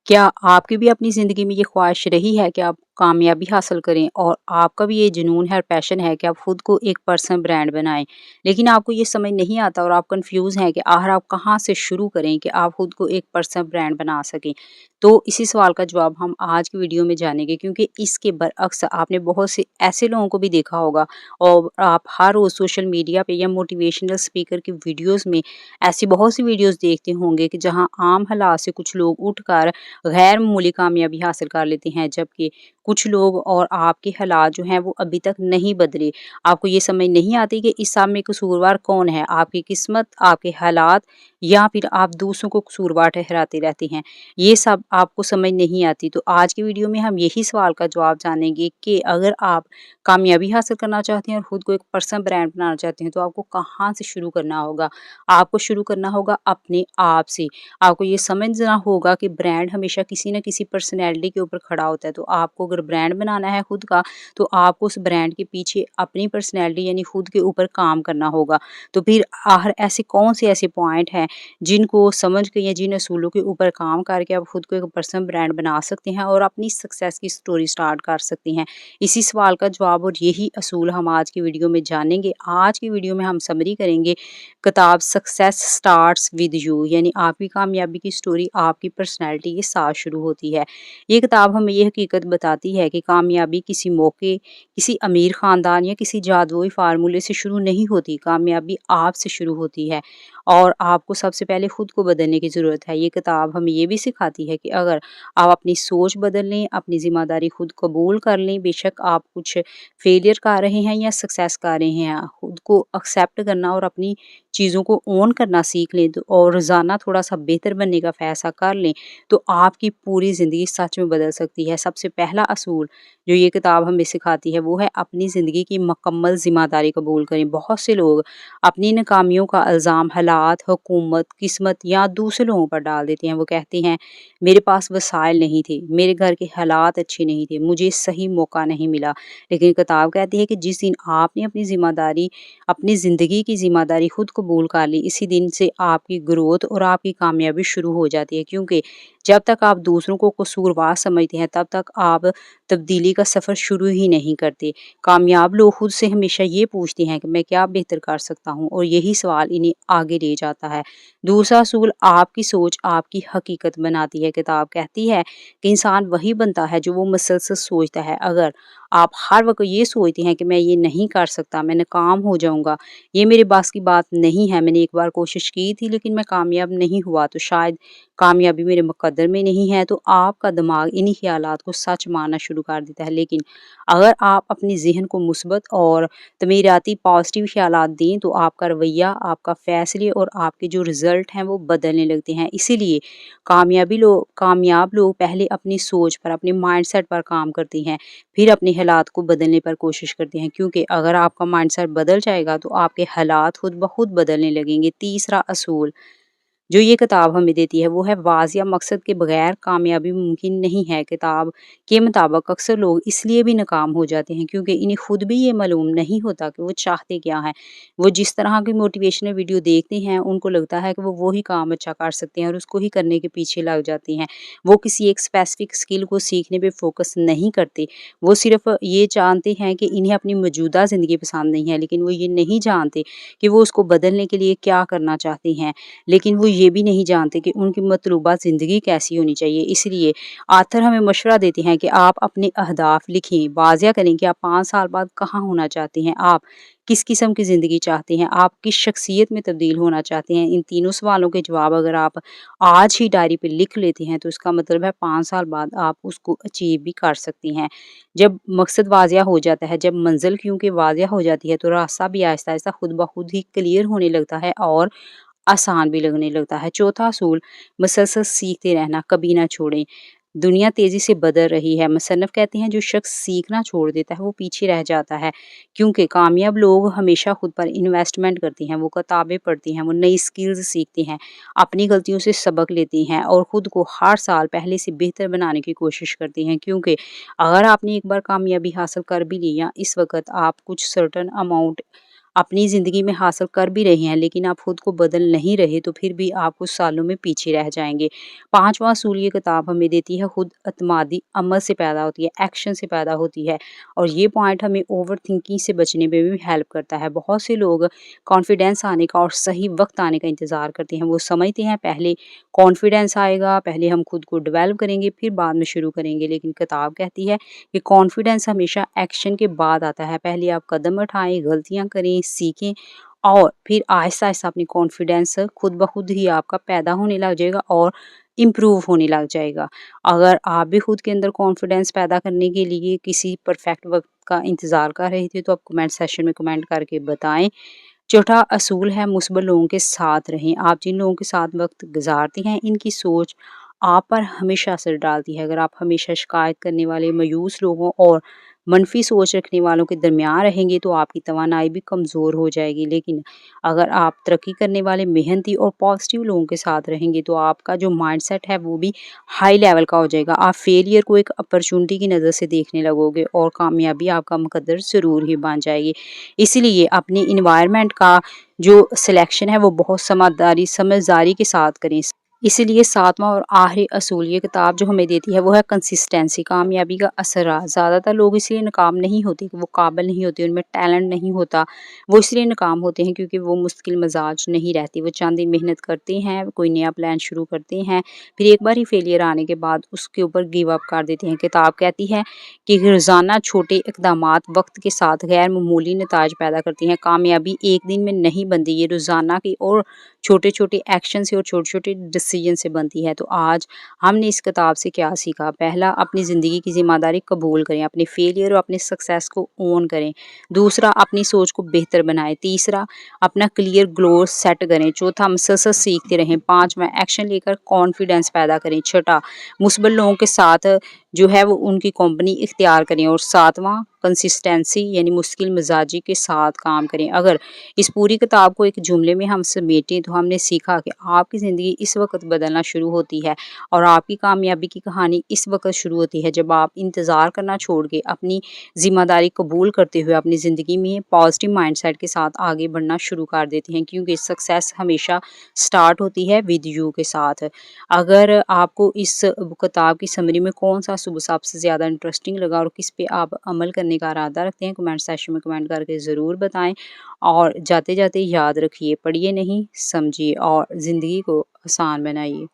क्या आपकी भी अपनी ज़िंदगी में ये ख्वाहिश रही है कि आप कामयाबी हासिल करें और आपका भी ये जुनून है और पैशन है कि आप खुद को एक पर्सनल ब्रांड बनाएँ। लेकिन आपको ये समझ नहीं आता और आप कन्फ्यूज़ हैं कि आखिर आप कहाँ से शुरू करें कि आप खुद को एक पर्सनल ब्रांड बना सकें। तो इसी सवाल का जवाब हम आज की वीडियो में जानेंगे, क्योंकि इसके बरअक्स आपने बहुत से ऐसे लोगों को भी देखा होगा और आप हर रोज़ सोशल मीडिया पे या मोटिवेशनल स्पीकर की वीडियोज़ में ऐसी बहुत सी वीडियोज़ देखते होंगे कि जहाँ आम हालात से कुछ लोग उठकर गैर मामूली कामयाबी हासिल कर लेते हैं, जबकि कुछ लोग और आपके हालात जो हैं वो अभी तक नहीं बदले। आपको ये समझ नहीं आती कि इस सब में कसूरवार कौन है, आपकी किस्मत, आपके हालात या फिर आप दूसरों को कसूरवार ठहराते रहते हैं। ये सब आपको समझ नहीं आती। तो आज की वीडियो में हम यही सवाल का जवाब जानेंगे कि अगर आप कामयाबी हासिल करना चाहते हैं और खुद को एक पर्सनल ब्रांड बनाना चाहते हैं, तो आपको कहाँ से शुरू करना होगा? आपको शुरू करना होगा अपने आप से। आपको ये समझना होगा कि ब्रांड हमेशा किसी न किसी पर्सनैलिटी के ऊपर खड़ा होता है। तो आपको अगर ब्रांड बनाना है खुद का, तो आपको उस ब्रांड के पीछे अपनी पर्सनैलिटी यानी खुद के ऊपर काम करना होगा। तो फिर आखिर ऐसे कौन से ऐसे पॉइंट हैं जिनको समझ के या जिन असूलों के ऊपर काम करके आप खुद को एक पर्सनल ब्रांड बना सकते हैं और अपनी सक्सेस की स्टोरी स्टार्ट कर सकते हैं। इसी सवाल का जवाब और यही असूल हम आज की वीडियो में जानेंगे। आज की वीडियो में हम समरी करेंगे किताब सक्सेस स्टार्ट्स विद यू, यानी आपकी कामयाबी की स्टोरी आपकी पर्सनैलिटी के साथ शुरू होती है। ये किताब हमें ये हकीकत बताती है कि कामयाबी किसी मौके, किसी अमीर ख़ानदान या किसी जादुई फार्मूले से शुरू नहीं होती। कामयाबी आपसे शुरू होती है और आपको सबसे पहले खुद को बदलने की ज़रूरत है। ये किताब हमें ये भी सिखाती है कि अगर आप अपनी सोच बदल लें, अपनी ज़िम्मेदारी खुद कबूल कर लें, बेशक आप कुछ फेलियर कर रहे हैं या सक्सेस कर रहे हैं, खुद को एक्सेप्ट करना और अपनी चीज़ों को ओन करना सीख लें तो और रोज़ाना थोड़ा-सा बेहतर बनने का फ़ैसला कर लें, तो आपकी पूरी ज़िंदगी सच में बदल सकती है। सबसे पहला असूल जो ये किताब हमें सिखाती है वो है अपनी ज़िंदगी की मुकम्मल ज़िम्मेदारी कबूल करें। बहुत से लोग अपनी नाकामियों का इल्ज़ाम हालात, हुकूमत, किस्मत या दूसरे लोगों पर डाल देते हैं। वो कहते हैं मेरे पास वसाइल नहीं थे, मेरे घर के हालात अच्छे नहीं थे, मुझे सही मौका नहीं मिला। लेकिन किताब कहती है कि जिस दिन आपने अपनी ज़िंदगी की ज़िम्मेदारी खुद कबूल कर ली, इसी दिन से आपकी ग्रोथ और आपकी कामयाबी शुरू हो जाती है, क्योंकि जब तक आप दूसरों को कसूरवार समझते हैं, तब तक आप तब्दीली का सफ़र शुरू ही नहीं करते। कामयाब लोग खुद से हमेशा ये पूछते हैं कि मैं क्या बेहतर कर सकता हूँ, और यही सवाल इन्हें आगे ले जाता है। दूसरा असूल आपकी सोच आपकी हकीकत बनाती है। किताब कहती है कि इंसान वही बनता है जो वो मुसलसल सोचता है। अगर आप हर वक़्त ये सोचते हैं कि मैं ये नहीं कर सकता, मैं नाकाम हो जाऊँगा, ये मेरे बस की बात नहीं है, मैंने एक बार कोशिश की थी लेकिन मैं कामयाब नहीं हुआ, तो शायद कामयाबी मेरे मुक़द्दर में नहीं है, तो आपका दिमाग इन्हीं ख़यालात को सच मानना शुरू कर देता है। लेकिन अगर आप अपने ज़हन को मुस्बत और तमीराती पॉज़िटिव ख़यालात दें, तो आपका रवैया, आपका फ़ैसले और आपके जो रिज़ल्ट हैं वो बदलने लगते हैं। इसीलिए कामयाब लोग पहले अपनी सोच पर, अपने माइंडसेट पर काम करते हैं, फिर अपने हालात को बदलने पर कोशिश करते हैं, क्योंकि अगर आपका माइंडसेट बदल जाएगा तो आपके हालात खुद ब खुद बदलने लगेंगे। तीसरा असूल जो ये किताब हमें देती है वो है वाज़िया मकसद के बगैर कामयाबी मुमकिन नहीं है। किताब के मुताबिक अक्सर लोग इसलिए भी नाकाम हो जाते हैं क्योंकि इन्हें खुद भी ये मालूम नहीं होता कि वो चाहते क्या हैं। वो जिस तरह की मोटिवेशनल वीडियो देखते हैं उनको लगता है कि वो वही काम अच्छा कर सकते हैं और उसको ही करने के पीछे लग जाते हैं। वो किसी एक स्पेसिफिक स्किल को सीखने पे फ़ोकस नहीं करते। वो सिर्फ़ ये जानते हैं कि इन्हें अपनी मौजूदा ज़िंदगी पसंद नहीं है, लेकिन वो ये नहीं जानते कि वो उसको बदलने के लिए क्या करना चाहते हैं। लेकिन वो ये भी नहीं जानते कि उनकी मतलूबा ज़िंदगी कैसी होनी चाहिए। इसलिए ऑथर हमें मशवरा देते हैं कि आप अपने अहदाफ लिखें, वाज़िया करें कि आप 5 साल बाद कहाँ होना चाहते हैं, आप किस किस्म की ज़िंदगी चाहते हैं, आप किस शख्सियत में तब्दील होना चाहते हैं। इन तीनों सवालों के जवाब अगर आप आज ही डायरी पे लिख लेते हैं, तो इसका मतलब है 5 साल बाद आप उसको अचीव भी कर सकती हैं। जब मकसद वाज़िया हो जाता है, जब मंज़िल क्योंकि वाज़िया हो जाती है, तो रास्ता भी आहिस्ता-आहिस्ता खुद ब खुद ही क्लियर होने लगता है और आसान भी लगने लगता है। चौथा असूल मुसलसल सीखते रहना, कभी ना छोड़ें। दुनिया तेज़ी से बदल रही है। मुसन्निफ़ कहते हैं जो शख्स सीखना छोड़ देता है वो पीछे रह जाता है, क्योंकि कामयाब लोग हमेशा खुद पर इन्वेस्टमेंट करते हैं, वो किताबें पढ़ते हैं, वो नई स्किल्स सीखते हैं, अपनी गलतियों से सबक लेते हैं और खुद को हर साल पहले से बेहतर बनाने की कोशिश करते हैं, क्योंकि अगर आपने एक बार कामयाबी हासिल कर भी ली या इस वक़्त आप कुछ सर्टेन अमाउंट अपनी ज़िंदगी में हासिल कर भी रहे हैं लेकिन आप खुद को बदल नहीं रहे तो फिर भी आप कुछ सालों में पीछे रह जाएँगे। 5वां असूल ये किताब हमें देती है, खुद एतमादी अमल से पैदा होती है, एक्शन से पैदा होती है और ये पॉइंट हमें ओवर थिंकिंग से बचने में भी हेल्प करता है। बहुत से लोग कॉन्फिडेंस आने का और सही वक़्त आने का इंतज़ार करते हैं। वो समझते हैं पहले कॉन्फिडेंस आएगा, पहले हम खुद को डेवलप करेंगे फिर बाद में शुरू करेंगे। लेकिन किताब कहती है कि कॉन्फिडेंस हमेशा एक्शन के बाद आता है। पहले आप कदम उठाएँ, गलतियाँ करें, सीखें और फिर आहिस्ता-आहिस्ता अपनी कॉन्फिडेंस खुद ब खुद ही आपका पैदा होने लग जाएगा और इम्प्रूव होने लग जाएगा। अगर आप भी खुद के अंदर कॉन्फिडेंस पैदा करने के लिए किसी परफेक्ट वक़्त का इंतज़ार कर रहे थे तो आप कमेंट सेक्शन में कमेंट करके बताएँ। चौथा असूल है, मुस्बत लोगों के साथ रहें। आप जिन लोगों के साथ वक़्त गुज़ारते हैं इनकी सोच आप पर हमेशा असर डालती है। अगर आप हमेशा शिकायत करने वाले, मायूस लोगों और मनफ़ी सोच रखने वालों के दरमियान रहेंगे तो आपकी तवानाई भी कमज़ोर हो जाएगी। लेकिन अगर आप तरक्की करने वाले, मेहनती और पॉज़िटिव लोगों के साथ रहेंगे तो आपका जो माइंडसेट है वो भी हाई लेवल का हो जाएगा। आप फेलियर को एक अपॉर्च्युनिटी की नज़र से देखने लगोगे और कामयाबी आपका मुकद्दर ज़रूर ही बन जाएगी। इसीलिए अपनी एनवायरनमेंट का जो सिलेक्शन है वो बहुत समझदारी के साथ करें। इसीलिए 7वां और आखिरी असूल ये किताब जो हमें देती है वो है कंसिस्टेंसी, कामयाबी का असरार। ज़्यादातर लोग इसलिए नाकाम नहीं होते कि वो काबिल नहीं होते, उनमें टैलेंट नहीं होता। वो इसलिए नाकाम होते हैं क्योंकि वो मुश्किल मिजाज नहीं रहती। वो चंद दिन मेहनत करते हैं, कोई नया प्लान शुरू करते हैं, फिर एक बार ही फेलियर आने के बाद उसके ऊपर गिव अप कर देते हैं। किताब कहती है कि रोज़ाना छोटे इक़दामात वक़्त के साथ गैर मामूली नताइज पैदा करती हैं। कामयाबी एक दिन में नहीं बनती, ये रोज़ाना की और छोटे-छोटे एक्शन से और छोटे-छोटे डिसीजन से बनती है। तो आज हमने इस किताब से क्या सीखा? पहला, अपनी ज़िंदगी की ज़िम्मेदारी कबूल करें, अपने फेलियर और अपने सक्सेस को ओन करें। दूसरा, अपनी सोच को बेहतर बनाएँ। तीसरा, अपना क्लियर गोल सेट करें। चौथा, मुसलसल सीखते रहें। 5वां, एक्शन लेकर कॉन्फिडेंस पैदा करें। छठा, मुस्बत लोगों के साथ जो है वो उनकी कंपनी इख्तियार करें और 7वां, कंसिस्टेंसी यानी मुश्किल मिजाजी के साथ काम करें। अगर इस पूरी किताब को एक जुमले में हम समेटें तो हमने सीखा कि आपकी ज़िंदगी इस वक़्त बदलना शुरू होती है और आपकी कामयाबी की कहानी इस वक़्त शुरू होती है जब आप इंतज़ार करना छोड़ के अपनी ज़िम्मेदारी कबूल करते हुए अपनी ज़िंदगी में पॉज़िटिव माइंडसेट के साथ आगे बढ़ना शुरू कर देते हैं, क्योंकि सक्सेस हमेशा स्टार्ट होती है विद यू के साथ। अगर आपको इस किताब की समरी में कौन-सा असूल सबसे ज़्यादा इंटरेस्टिंग लगा और किस पे आप अमल करने का इरादा रखते हैं, कमेंट सेक्शन में कमेंट करके ज़रूर बताएँ। और जाते-जाते याद रखिए, पढ़िए नहीं समझिए और ज़िंदगी को आसान बनाइए।